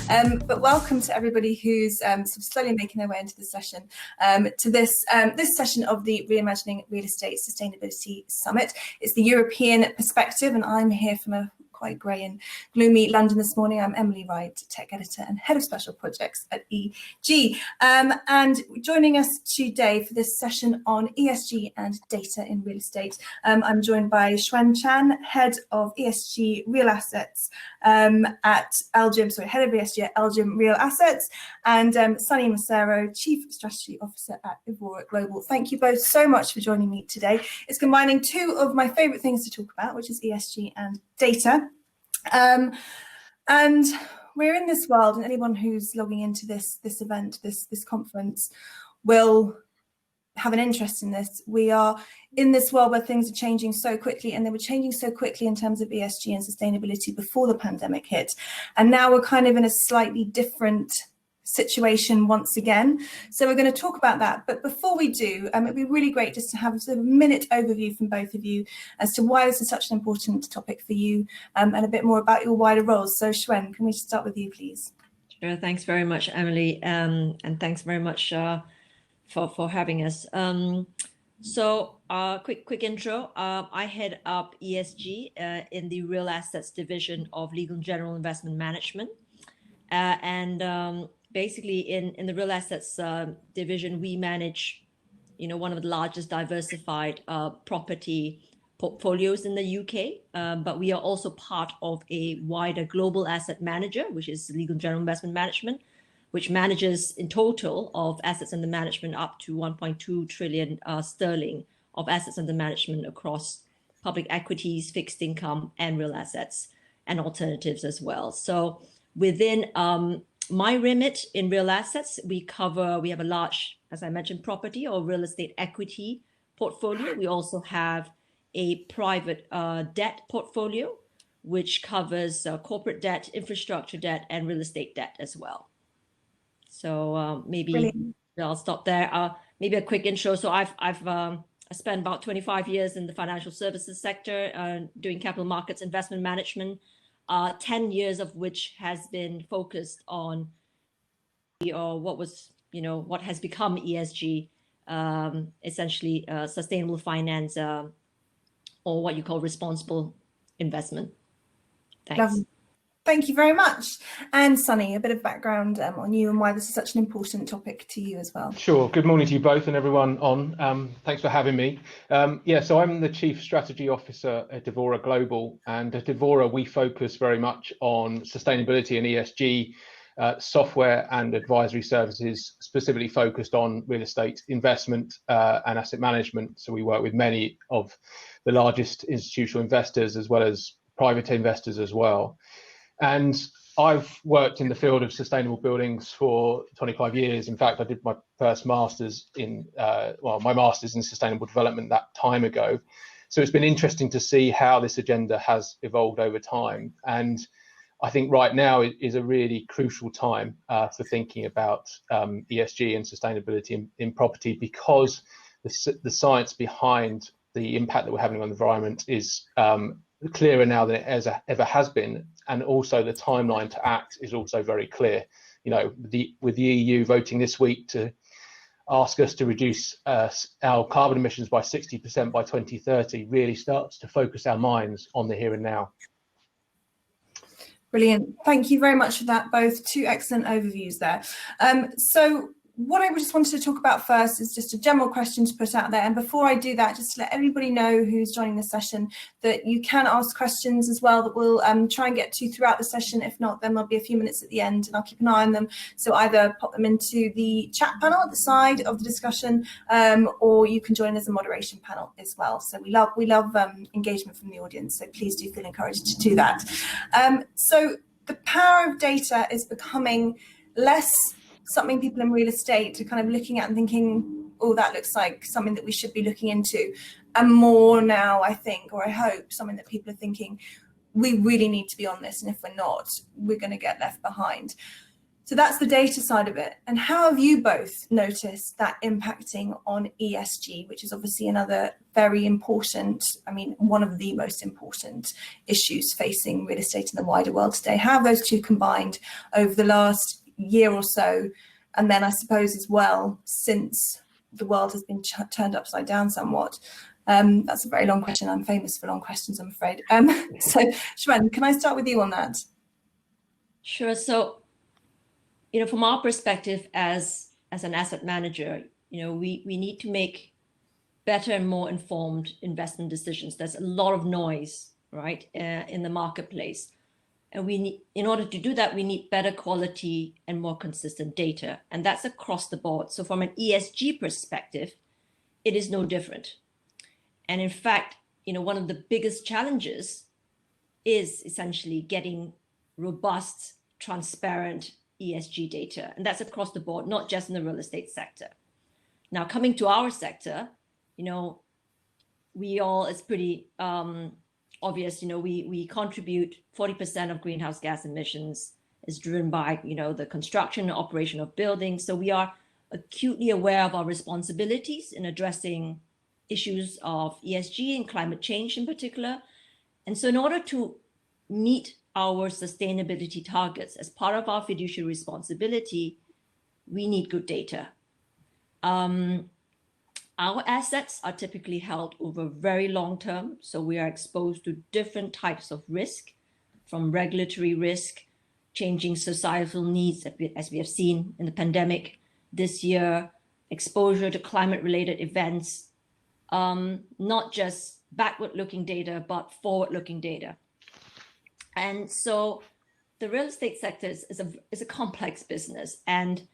But welcome to everybody who's sort of slowly making their way into the session, to this session of the Reimagining Real Estate Sustainability Summit. It's the European perspective, and I'm here from a quite grey and gloomy London this morning. I'm Emily Wright, Tech Editor and Head of Special Projects at EG. And joining us today for this session on ESG and data in real estate, I'm joined by Xuan Chan, Head of ESG Real Assets at Elgin, Head of ESG at Elgin Real Assets, and Sunny Macero, Chief Strategy Officer at Evora Global. Thank you both so much for joining me today. It's combining two of my favourite things to talk about, which is ESG and data. And we're in this world, and anyone who's logging into this event, this conference, will have an interest in this. We are in this world where things are changing so quickly, and they were changing so quickly in terms of ESG and sustainability before the pandemic hit. And now we're kind of in a slightly different situation once again. So we're going to talk about that. But before we do, it'd be really great just to have a sort of minute overview from both of you as to why this is such an important topic for you, and a bit more about your wider roles. So Xuan, can we start with you, please? Sure. Thanks very much, Emily, and thanks very much for having us. Quick intro. I head up ESG in the Real Assets Division of Legal & General Investment Management, basically in the Real Assets Division, we manage, one of the largest diversified property portfolios in the UK, but we are also part of a wider global asset manager, which is Legal & General Investment Management, which manages in total of assets under management up to 1.2 trillion sterling of assets under management across public equities, fixed income, and real assets, and alternatives as well. So within my remit in real assets, we have a large, as I mentioned, property or real estate equity portfolio. We also have a private debt portfolio, which covers corporate debt, infrastructure debt, and real estate debt as well. So maybe Brilliant. I'll stop there. Maybe a quick intro. So I spent about 25 years in the financial services sector, doing capital markets investment management. 10 years of which has been focused on what has become ESG, essentially sustainable finance, or what you call responsible investment. Thanks. Lovely. Thank you very much. And Sunny, a bit of background on you and why this is such an important topic to you as well. Sure. Good morning to you both and everyone on. Thanks for having me. So I'm the Chief Strategy Officer at Evora Global, and at Evora we focus very much on sustainability and ESG software and advisory services, specifically focused on real estate investment and asset management. So we work with many of the largest institutional investors as well as private investors as well. And I've worked in the field of sustainable buildings for 25 years. In fact, I did my first master's in sustainable development that time ago. So it's been interesting to see how this agenda has evolved over time. And I think right now is a really crucial time for thinking about ESG and sustainability in property, because the science behind the impact that we're having on the environment is clearer now than it ever has been, and also the timeline to act is also very clear. With the EU voting this week to ask us to reduce our carbon emissions by 60% by 2030 really starts to focus our minds on the here and now. Brilliant. Thank you very much for that, both. Two excellent overviews there. So what I just wanted to talk about first is just a general question to put out there. And before I do that, just to let everybody know who's joining the session that you can ask questions as well that we'll try and get to throughout the session. If not, then there'll be a few minutes at the end and I'll keep an eye on them. So either pop them into the chat panel at the side of the discussion, or you can join as a moderation panel as well. So we love engagement from the audience. So please do feel encouraged to do that. So the power of data is becoming less something people in real estate are kind of looking at and thinking, oh, that looks like something that we should be looking into. And more now, I think, or I hope, something that people are thinking, we really need to be on this. And if we're not, we're going to get left behind. So that's the data side of it. And how have you both noticed that impacting on ESG, which is obviously another very important, I mean, one of the most important issues facing real estate in the wider world today? How have those two combined over the last year or so? And then I suppose as well, since the world has been turned upside down somewhat. That's a very long question. I'm famous for long questions, I'm afraid. So Shwen, can I start with you on that? Sure. So, from our perspective as an asset manager, we need to make better and more informed investment decisions. There's a lot of noise, right, in the marketplace. And in order to do that, we need better quality and more consistent data. And that's across the board. So from an ESG perspective, it is no different. And in fact, one of the biggest challenges is essentially getting robust, transparent ESG data. And that's across the board, not just in the real estate sector. Now, coming to our sector, it's pretty obvious, we contribute 40% of greenhouse gas emissions is driven by, the construction and operation of buildings. So we are acutely aware of our responsibilities in addressing issues of ESG and climate change in particular. And so in order to meet our sustainability targets as part of our fiduciary responsibility, we need good data. Our assets are typically held over very long term, so we are exposed to different types of risk, from regulatory risk, changing societal needs, as we have seen in the pandemic this year, exposure to climate-related events, not just backward-looking data, but forward-looking data. And so the real estate sector is a complex business. And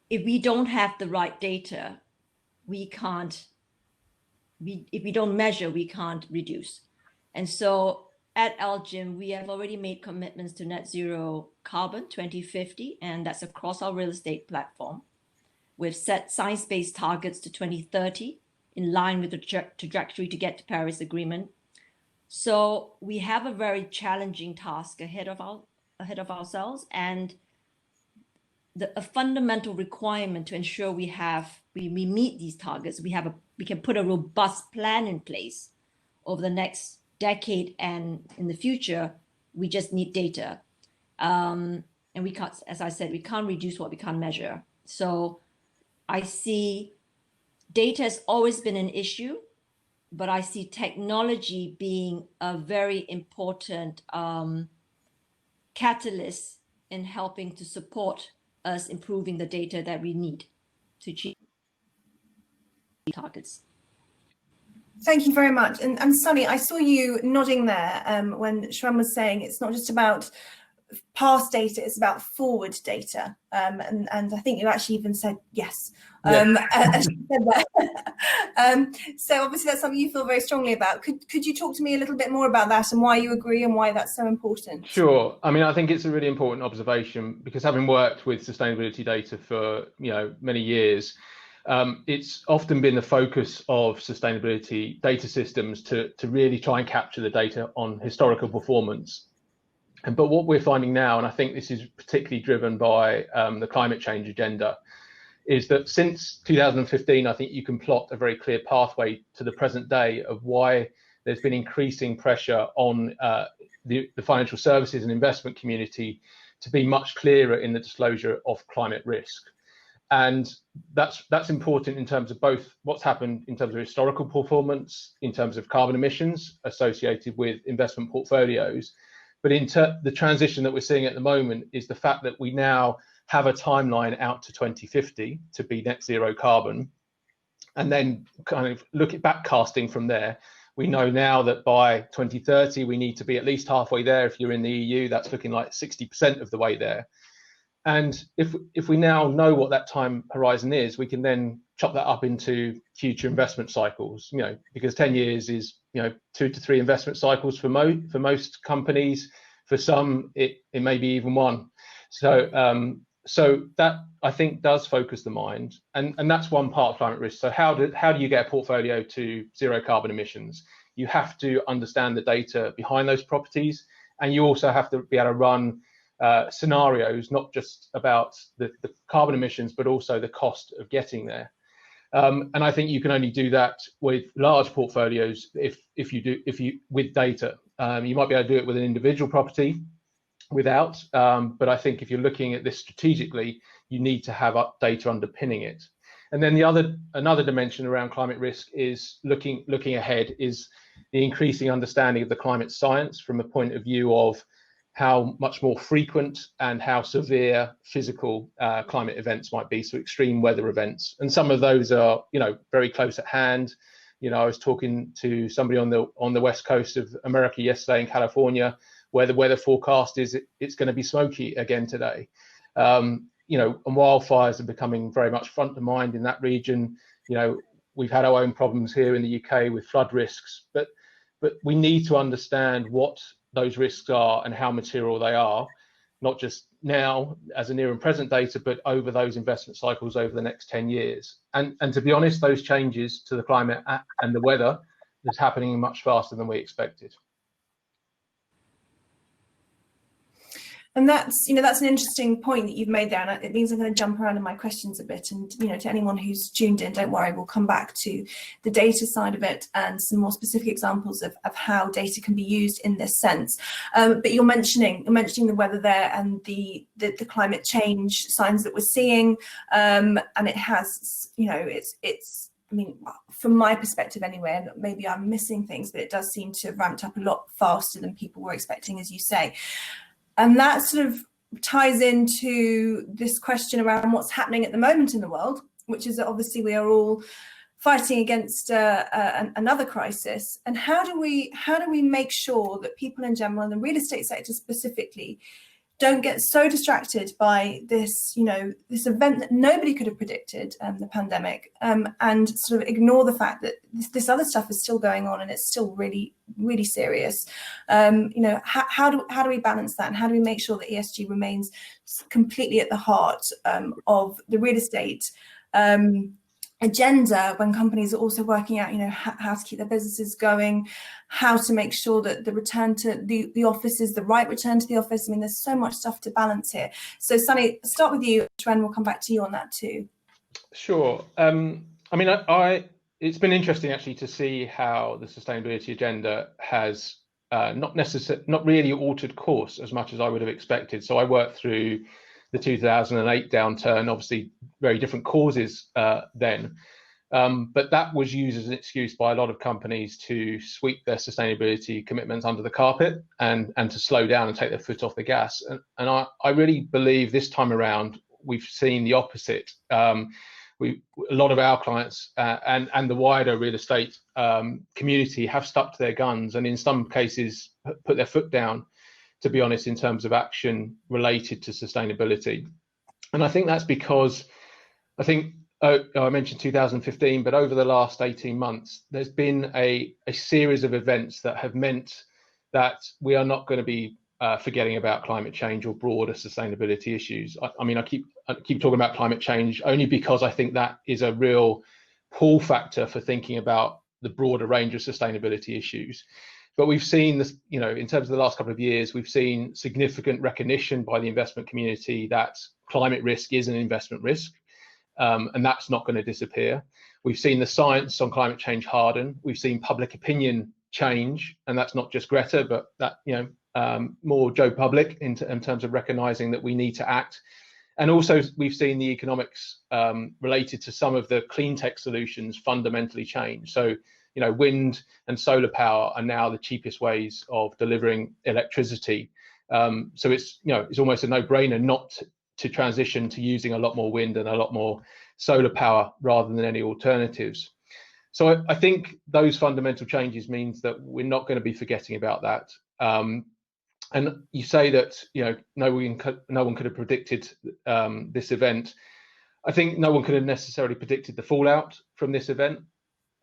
if we don't have the right data, if we don't measure, we can't reduce. And so at LGIM, we have already made commitments to net zero carbon 2050, and that's across our real estate platform. We've set science-based targets to 2030 in line with the trajectory to get to Paris Agreement. So we have a very challenging task ahead of ourselves, and a fundamental requirement to ensure we meet these targets. We can put a robust plan in place over the next decade and in the future. We just need data, and we can't, as I said, we can't reduce what we can't measure. So I see data has always been an issue, but I see technology being a very important catalyst in helping to support us improving the data that we need to achieve targets. Thank you very much. And Sunny, I saw you nodding there when Shwen was saying it's not just about past data, it's about forward data. And I think you actually even said yes. As you said that. So obviously that's something you feel very strongly about. Could you talk to me a little bit more about that and why you agree and why that's so important? Sure. I mean, I think it's a really important observation because having worked with sustainability data for many years, it's often been the focus of sustainability data systems to really try and capture the data on historical performance. But what we're finding now, and I think this is particularly driven by the climate change agenda, is that since 2015, I think you can plot a very clear pathway to the present day of why there's been increasing pressure on the financial services and investment community to be much clearer in the disclosure of climate risk. And that's important in terms of both what's happened in terms of historical performance, in terms of carbon emissions associated with investment portfolios. But the transition that we're seeing at the moment is the fact that we now have a timeline out to 2050 to be net zero carbon. And then kind of look at backcasting from there. We know now that by 2030, we need to be at least halfway there. If you're in the EU, that's looking like 60% of the way there. And if we now know what that time horizon is, we can then chop that up into future investment cycles, because 10 years is, 2 to 3 investment cycles for most companies. For some, it may be even 1. So that I think does focus the mind, and that's one part of climate risk. So how do you get a portfolio to zero carbon emissions? You have to understand the data behind those properties, and you also have to be able to run scenarios, not just about the carbon emissions, but also the cost of getting there. And I think you can only do that with large portfolios if you with data. You might be able to do it with an individual property without, but I think if you're looking at this strategically, you need to have data underpinning it. And then another dimension around climate risk is looking ahead, is the increasing understanding of the climate science from a point of view of how much more frequent and how severe physical climate events might be, so extreme weather events. And some of those are, very close at hand. I was talking to somebody on the west coast of America yesterday in California, where the weather forecast is it's going to be smoky again today. And wildfires are becoming very much front of mind in that region. We've had our own problems here in the UK with flood risks, but we need to understand what those risks are and how material they are, not just now as a near and present data, but over those investment cycles over the next 10 years. And to be honest, those changes to the climate and the weather is happening much faster than we expected. And that's an interesting point that you've made there, and it means I'm going to jump around in my questions a bit. And to anyone who's tuned in, don't worry, we'll come back to the data side of it and some more specific examples of how data can be used in this sense. But you're mentioning the weather there and the climate change signs that we're seeing, and it has, it's. I mean, from my perspective anyway, and maybe I'm missing things, but it does seem to have ramped up a lot faster than people were expecting, as you say. And that sort of ties into this question around what's happening at the moment in the world, which is that obviously we are all fighting against another crisis. And how do we make sure that people in general, and the real estate sector specifically, don't get so distracted by this, this event that nobody could have predicted, the pandemic, and sort of ignore the fact that this other stuff is still going on and it's still really, really serious. How do we balance that, and how do we make sure that ESG remains completely at the heart of the real estate agenda when companies are also working out, how to keep their businesses going, how to make sure that the return to the office is the right return to the office? I mean, there's so much stuff to balance here. So Sunny, start with you. Ren, we'll come back to you on that too. Sure. It's been interesting actually to see how the sustainability agenda has not really altered course as much as I would have expected. So I worked through the 2008 downturn, obviously very different causes then, but that was used as an excuse by a lot of companies to sweep their sustainability commitments under the carpet and to slow down and take their foot off the gas. And I really believe this time around we've seen the opposite. A lot of our clients and the wider real estate community have stuck to their guns, and in some cases put their foot down, to be honest, in terms of action related to sustainability. And I think that's because I mentioned 2015, but over the last 18 months, there's been a series of events that have meant that we are not going to be forgetting about climate change or broader sustainability issues. I keep talking about climate change only because I think that is a real pull factor for thinking about the broader range of sustainability issues. But we've seen this, in terms of the last couple of years, we've seen significant recognition by the investment community that climate risk is an investment risk, and that's not going to disappear. We've seen the science on climate change harden. We've seen public opinion change, and that's not just Greta, but that, more Joe Public in terms of recognizing that we need to act. And also we've seen the economics related to some of the clean tech solutions fundamentally change. So, wind and solar power are now the cheapest ways of delivering electricity. So it's almost a no-brainer not to transition to using a lot more wind and a lot more solar power rather than any alternatives. So I think those fundamental changes means that we're not going to be forgetting about that. And you say that no one could have predicted this event. I think no one could have necessarily predicted the fallout from this event.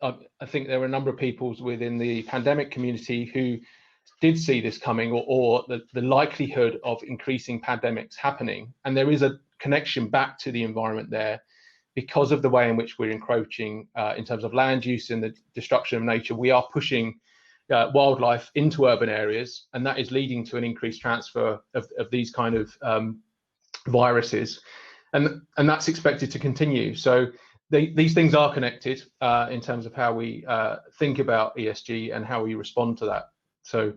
I think there were a number of people within the pandemic community who did see this coming, or the likelihood of increasing pandemics happening. And there is a connection back to the environment there because of the way in which we're encroaching in terms of land use and the destruction of nature. We are pushing wildlife into urban areas, and that is leading to an increased transfer of these kind of viruses, and that's expected to continue. So these things are connected in terms of how we think about ESG and how we respond to that. So,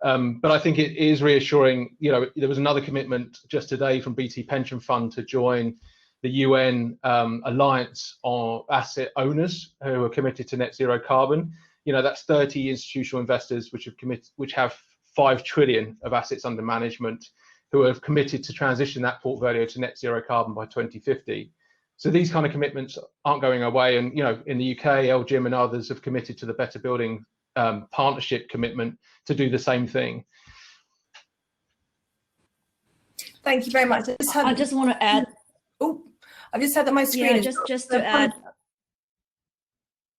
but I think it is reassuring. You know, there was another commitment just today from BT Pension Fund to join the UN Alliance of Asset Owners who are committed to net zero carbon. You know, that's 30 institutional investors which have 5 trillion of assets under management, who have committed to transition that portfolio to net zero carbon by 2050. So these kind of commitments aren't going away. And, you know, in the UK, LGIM and others have committed to the Better Building Partnership commitment to do the same thing. Thank you very much. I just want to add. Oh, I've just had that my screen. Yeah, just to add.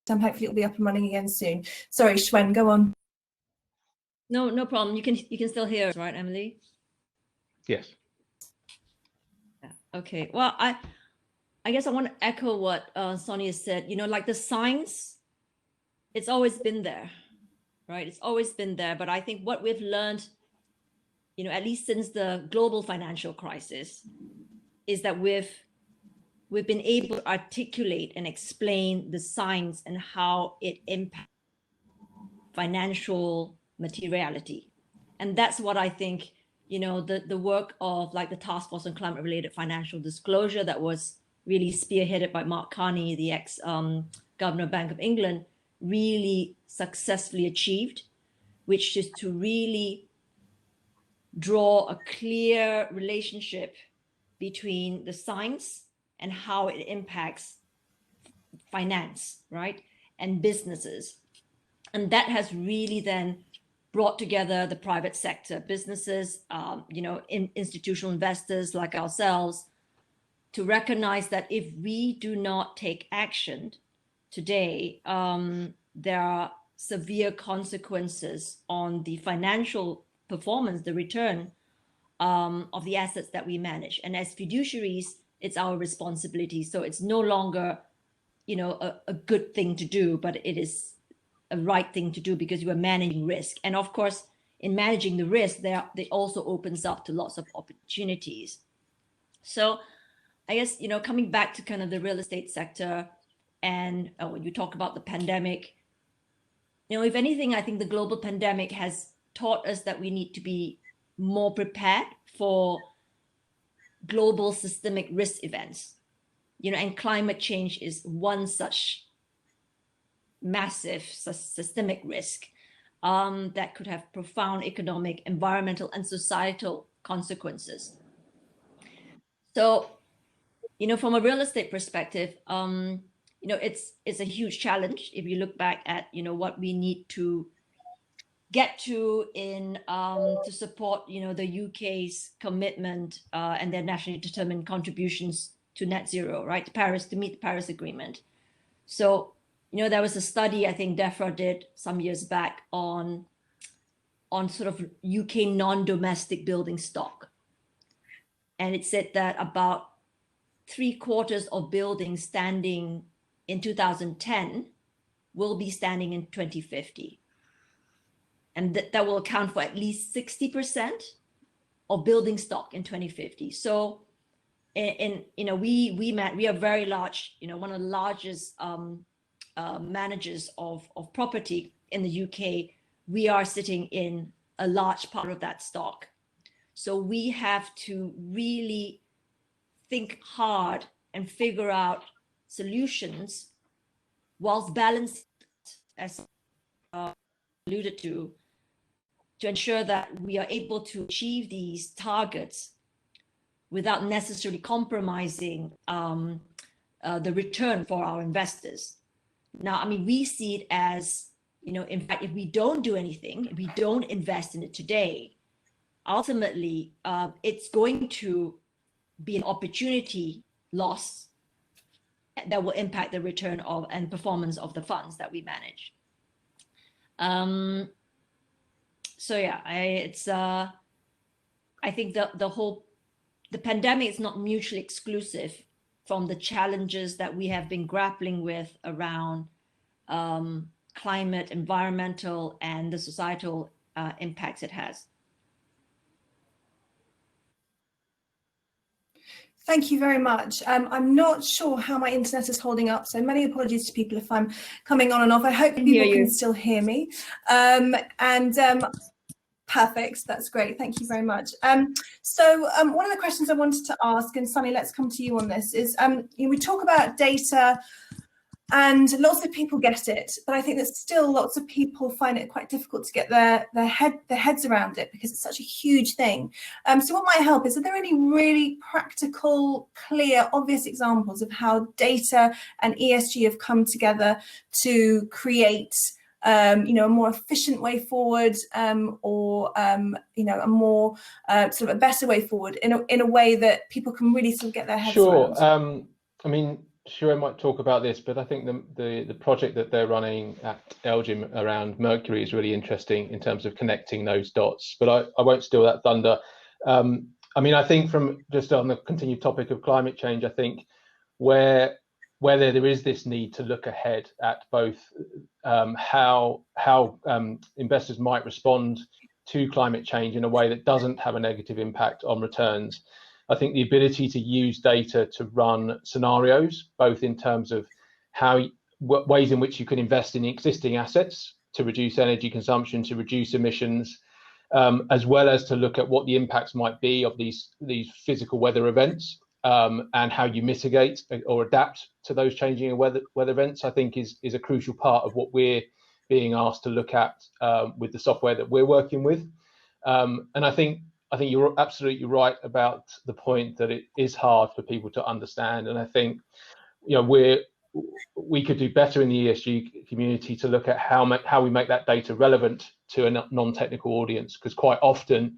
Hopefully it'll be up and running again soon. Sorry, Shwen, go on. No problem. You can still hear us, right, Emily? Yes. Yeah. Okay. Well, I guess I want to echo what Sonia said. You know, like the science, it's always been there, right? It's always been there. But I think what we've learned, you know, at least since the global financial crisis, is that we've been able to articulate and explain the science and how it impacts financial materiality. And that's what I think, you know, the work of like the Task Force on Climate-Related Financial Disclosure that was really spearheaded by Mark Carney, the ex-Governor of Bank of England, really successfully achieved, which is to really draw a clear relationship between the science and how it impacts finance, right, and businesses. And that has really then brought together the private sector, businesses, you know, institutional investors like ourselves, to recognize that if we do not take action today, there are severe consequences on the financial performance, the return of the assets that we manage. And as fiduciaries, it's our responsibility. So it's no longer, you know, a good thing to do, but it is a right thing to do because you are managing risk. And of course, in managing the risk, they also opens up to lots of opportunities. So I guess, you know, coming back to kind of the real estate sector, and when you talk about the pandemic, you know, if anything, I think the global pandemic has taught us that we need to be more prepared for global systemic risk events, you know, and climate change is one such massive systemic risk that could have profound economic, environmental, and societal consequences. So, you know, from a real estate perspective, you know, it's a huge challenge if you look back at, you know, what we need to get to in to support, you know, the UK's commitment and their nationally determined contributions to net zero, right? To meet the Paris Agreement. So, you know, there was a study I think DEFRA did some years back on sort of UK non-domestic building stock, and it said that about 3/4 of buildings standing in 2010 will be standing in 2050. And that will account for at least 60% of building stock in 2050. So, you know, we are very large, you know, one of the largest managers of property in the UK. We are sitting in a large part of that stock. So we have to really think hard and figure out solutions whilst balancing, as alluded to ensure that we are able to achieve these targets without necessarily compromising the return for our investors. Now, I mean, we see it as, you know, in fact, if we don't do anything, if we don't invest in it today, ultimately, it's going to be an opportunity loss that will impact the return of and performance of the funds that we manage. So yeah, I think the pandemic is not mutually exclusive from the challenges that we have been grappling with around climate, environmental, and the societal impacts it has. Thank you very much. I'm not sure how my internet is holding up, so many apologies to people if I'm coming on and off. I hope people can still hear me. Perfect, that's great. Thank you very much. So one of the questions I wanted to ask, and Sunny, let's come to you on this, is we talk about data and lots of people get it, but I think that still lots of people find it quite difficult to get their heads around it because it's such a huge thing. So what might help is, are there any really practical, clear, obvious examples of how data and ESG have come together to create a more efficient way forward, or a more sort of a better way forward in a way that people can really sort of get their heads around? Sure. I mean, Shira might talk about this, but I think the project that they're running at Elgin around Mercury is really interesting in terms of connecting those dots. But I won't steal that thunder. I mean, I think from just on the continued topic of climate change, I think where there is this need to look ahead at both how investors might respond to climate change in a way that doesn't have a negative impact on returns. I think the ability to use data to run scenarios, both in terms of ways in which you can invest in existing assets to reduce energy consumption, to reduce emissions, as well as to look at what the impacts might be of these physical weather events, and how you mitigate or adapt to those changing weather events, I think is a crucial part of what we're being asked to look at with the software that we're working with. And I think you're absolutely right about the point that it is hard for people to understand. And I think, we could do better in the ESG community to look at how we make that data relevant to a non-technical audience, because quite often,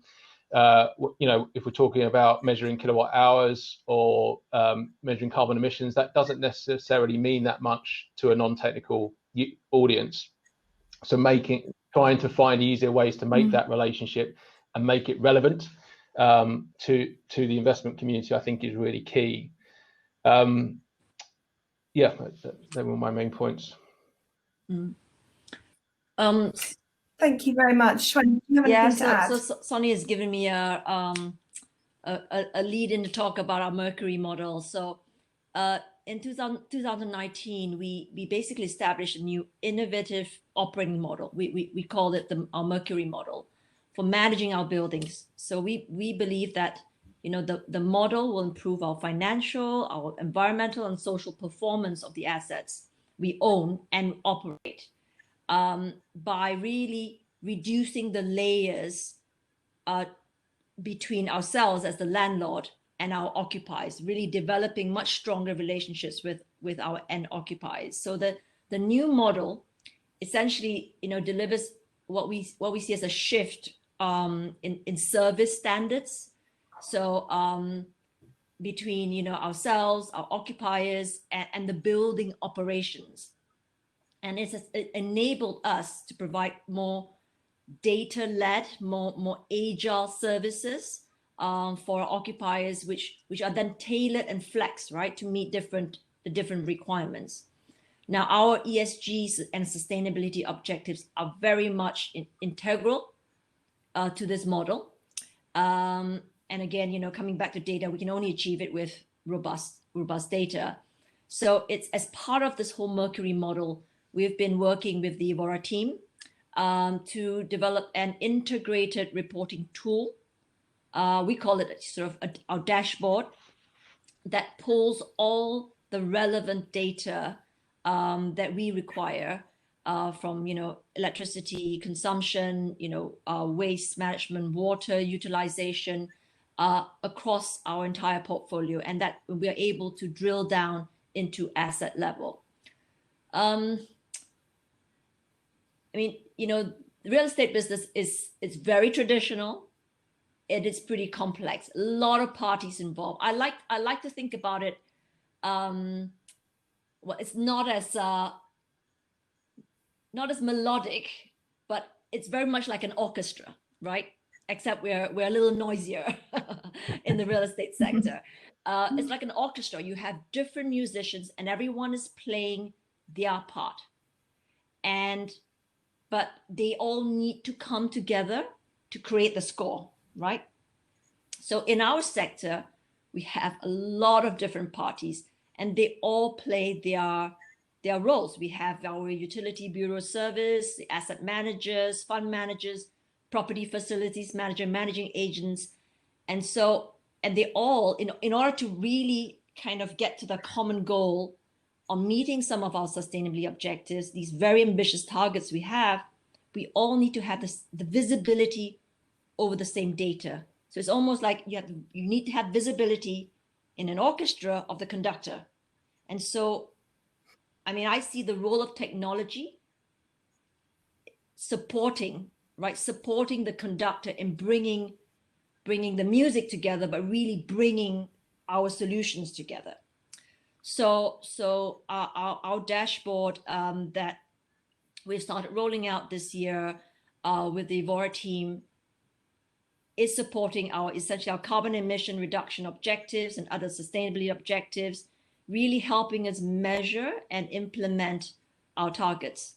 if we're talking about measuring kilowatt hours or measuring carbon emissions, that doesn't necessarily mean that much to a non-technical audience. So trying to find easier ways to make that relationship and make it relevant to the investment community, I think is really key. Yeah, they were my main points. Thank you very much. Do you have anything to add? So Sonny has given me a lead in to talk about our Mercury model. So in 2019, we basically established a new innovative operating model. We called it our Mercury model for managing our buildings. So we believe that the model will improve our financial, our environmental, and social performance of the assets we own and operate, by really reducing the layers between ourselves as the landlord and our occupiers, really developing much stronger relationships with our end occupiers. So the new model essentially delivers what we see as a shift in service standards. So between ourselves, our occupiers, and the building operations. And it enabled us to provide more data-led, more agile services for our occupiers, which are then tailored and flexed, right, to meet the different requirements. Now, our ESG and sustainability objectives are very much integral to this model. And again, coming back to data, we can only achieve it with robust data. So it's as part of this whole Mercury model, we've been working with the Evora team to develop an integrated reporting tool. We call it sort of our dashboard that pulls all the relevant data that we require from electricity consumption, waste management, water utilization, across our entire portfolio, and that we are able to drill down into asset level. I mean, the real estate business is very traditional. It is pretty complex. A lot of parties involved. I like to think about it. Well, it's not as melodic, but it's very much like an orchestra, right? Except we're a little noisier in the real estate sector. It's like an orchestra. You have different musicians, and everyone is playing their part. but they all need to come together to create the score, right? So in our sector, we have a lot of different parties, and they all play their roles. We have our utility bureau service, the asset managers, fund managers, property facilities manager, managing agents. And they all, in order to really kind of get to the common goal on meeting some of our sustainability objectives, these very ambitious targets we have, we all need to have the visibility over the same data. So it's almost like you need to have visibility in an orchestra of the conductor. And so, I mean, I see the role of technology supporting the conductor in bringing the music together, but really bringing our solutions together. So our dashboard that we've started rolling out this year with the Evora team is supporting essentially our carbon emission reduction objectives and other sustainability objectives, really helping us measure and implement our targets.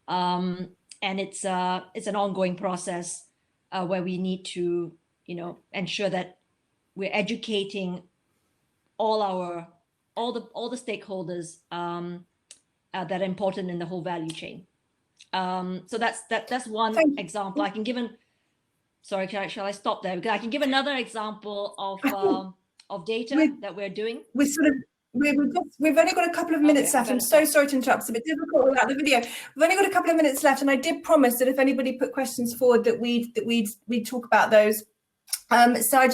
And it's an ongoing process where we need to, ensure that we're educating all the stakeholders that are important in the whole value chain. So that's one example. I can give sorry, shall I stop there? Because I can give another example of data that we're doing. We've only got a couple of minutes left. I'm so sorry to interrupt. It's a bit difficult without the video. We've only got a couple of minutes left, and I did promise that if anybody put questions forward, that we'd talk about those. So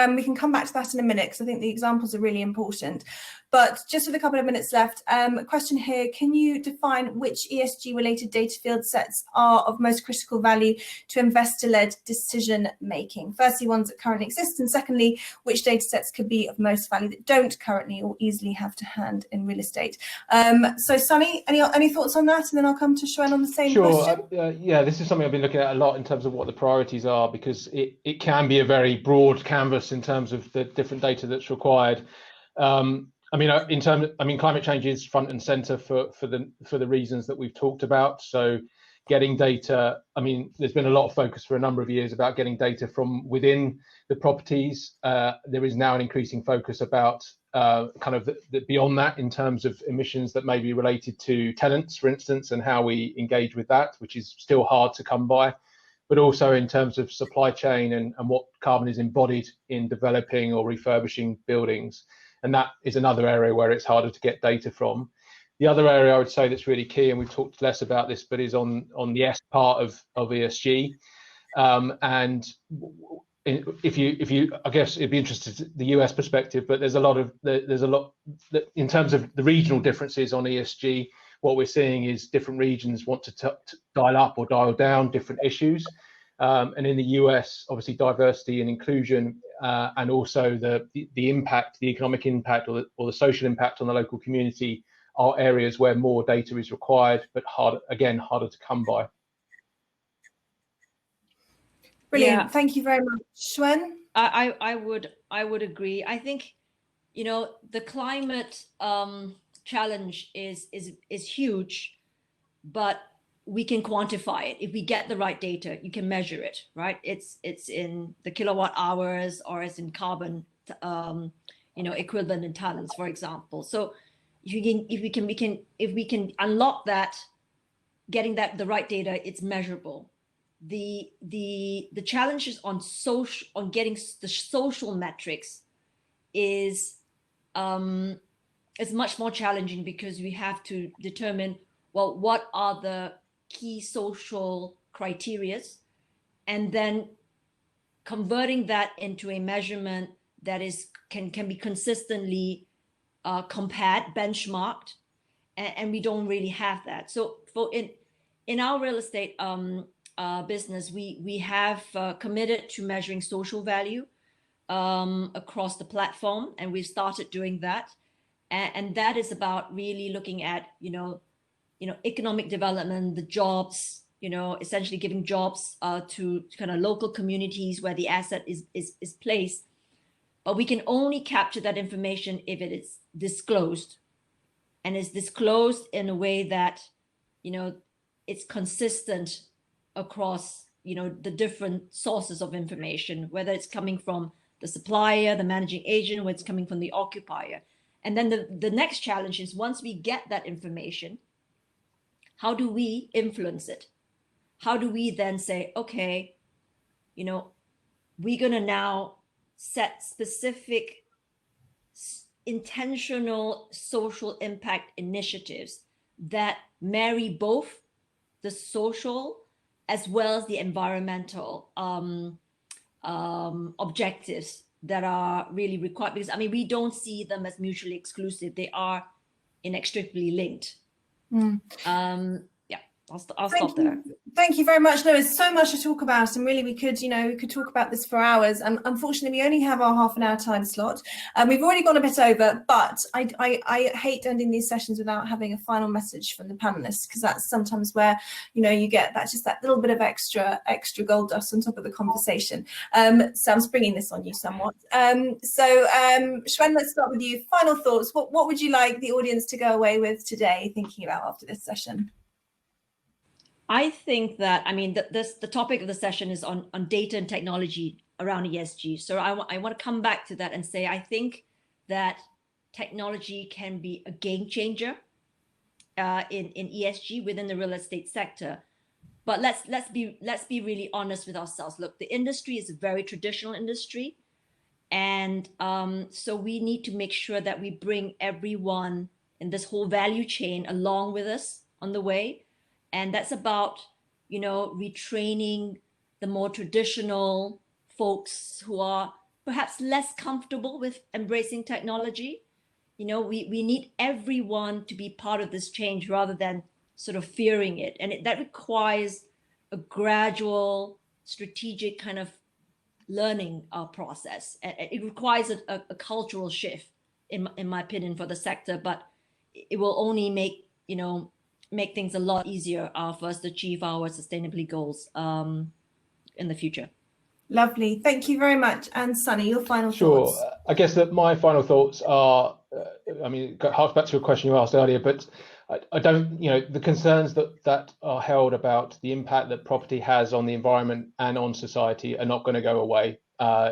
we can come back to that in a minute, because I think the examples are really important. But just with a couple of minutes left, a question here: can you define which ESG-related data field sets are of most critical value to investor-led decision making? Firstly, ones that currently exist, and secondly, which data sets could be of most value that don't currently or easily have to hand in real estate? So Sunny, any thoughts on that? And then I'll come to Shwen on the same question. Sure. Yeah, this is something I've been looking at a lot in terms of what the priorities are, because it can be a very broad canvas in terms of the different data that's required. Climate change is front and center for the reasons that we've talked about. So getting data, there's been a lot of focus for a number of years about getting data from within the properties. There is now an increasing focus about the beyond that, in terms of emissions that may be related to tenants, for instance, and how we engage with that, which is still hard to come by, but also in terms of supply chain and what carbon is embodied in developing or refurbishing buildings. And that is another area where it's harder to get data from. The other area I would say that's really key, and we've talked less about this, but is on the S part of ESG. And if you, I guess it'd be interesting the US perspective, but there's a lot in terms of the regional differences on ESG. What we're seeing is different regions want to dial up or dial down different issues. And in the US, obviously diversity and inclusion, and also the impact, the economic impact, or the social impact on the local community, are areas where more data is required, but harder to come by. Brilliant. Yeah. Thank you very much. Shwen? I would agree. I think, the climate challenge is huge, but we can quantify it. If we get the right data, you can measure it, right? It's in the kilowatt hours, or it's in carbon, equivalent in tons, for example. So if we can unlock that, getting the right data, it's measurable. The challenges on getting the social metrics is much more challenging, because we have to determine, well, what are the key social criterias, and then converting that into a measurement that can be consistently compared, benchmarked, and we don't really have that. So in our real estate business, we have committed to measuring social value across the platform, and we've started doing that, and that is about really looking at economic development, the jobs, essentially giving jobs to kind of local communities where the asset is placed. But we can only capture that information if it is disclosed, and is disclosed in a way that it's consistent across, you know, the different sources of information, whether it's coming from the supplier, the managing agent, whether it's coming from the occupier. And then the next challenge is, once we get that information, how do we influence it? How do we then say, okay, you know, we're going to now set specific intentional social impact initiatives that marry both the social as well as the environmental objectives that are really required? Because, I mean, we don't see them as mutually exclusive. They are inextricably linked. Yeah, I'll stop there. Thank you very much. No, there's so much to talk about, and really we could talk about this for hours. Unfortunately, we only have our half-an-hour time slot. We've already gone a bit over, but I hate ending these sessions without having a final message from the panelists, because that's sometimes where, you know, you get that little bit of extra gold dust on top of the conversation. So I'm springing this on you somewhat. Shwen, let's start with you. Final thoughts. What would you like the audience to go away with today, thinking about after this session? I think that, I mean, the topic of the session is on data and technology around ESG. So I want to come back to that and say, I think that technology can be a game changer in ESG within the real estate sector. But let's be really honest with ourselves. Look, the industry is a very traditional industry. And so we need to make sure that we bring everyone in this whole value chain along with us on the way. And that's about, you know, retraining the more traditional folks who are perhaps less comfortable with embracing technology. You know, we need everyone to be part of this change rather than sort of fearing it. And that requires a gradual, strategic kind of learning process. It requires a cultural shift, in my opinion, for the sector, but it will only make things a lot easier for us to achieve our sustainability goals in the future. Lovely. Thank you very much. And Sunny, your final thoughts. Sure. I guess that my final thoughts are, I mean, it harks back to a question you asked earlier, but I don't, you know, the concerns that are held about the impact that property has on the environment and on society are not going to go away,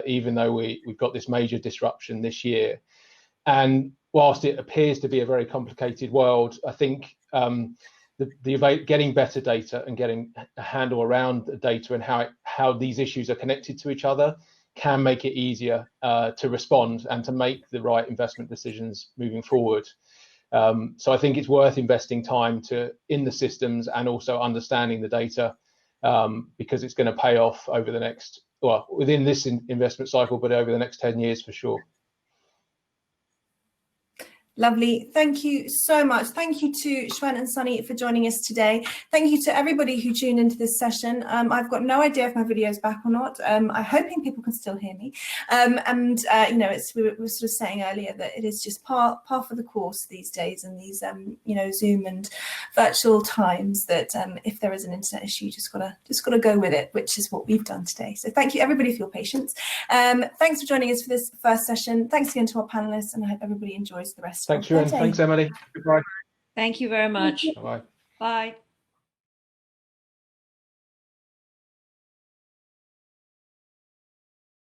even though we've got this major disruption this year. And whilst it appears to be a very complicated world, I think getting better data and getting a handle around the data and how these issues are connected to each other can make it easier to respond and to make the right investment decisions moving forward. So I think it's worth investing time in the systems and also understanding the data, because it's going to pay off over the next, well, within this investment cycle, but over the next 10 years for sure. Lovely. Thank you so much. Thank you to Shwen and Sunny for joining us today. Thank you to everybody who tuned into this session. I've got no idea if my video is back or not. I'm hoping people can still hear me. You know, we were sort of saying earlier that it is just par for the course these days, and these you know, Zoom and virtual times, that if there is an internet issue, you just gotta go with it, which is what we've done today. So thank you everybody for your patience. Thanks for joining us for this first session. Thanks again to our panelists, and I hope everybody enjoys the rest. Thanks, Sharon. Thanks, Emily. Goodbye. Thank you very much. Bye. Bye.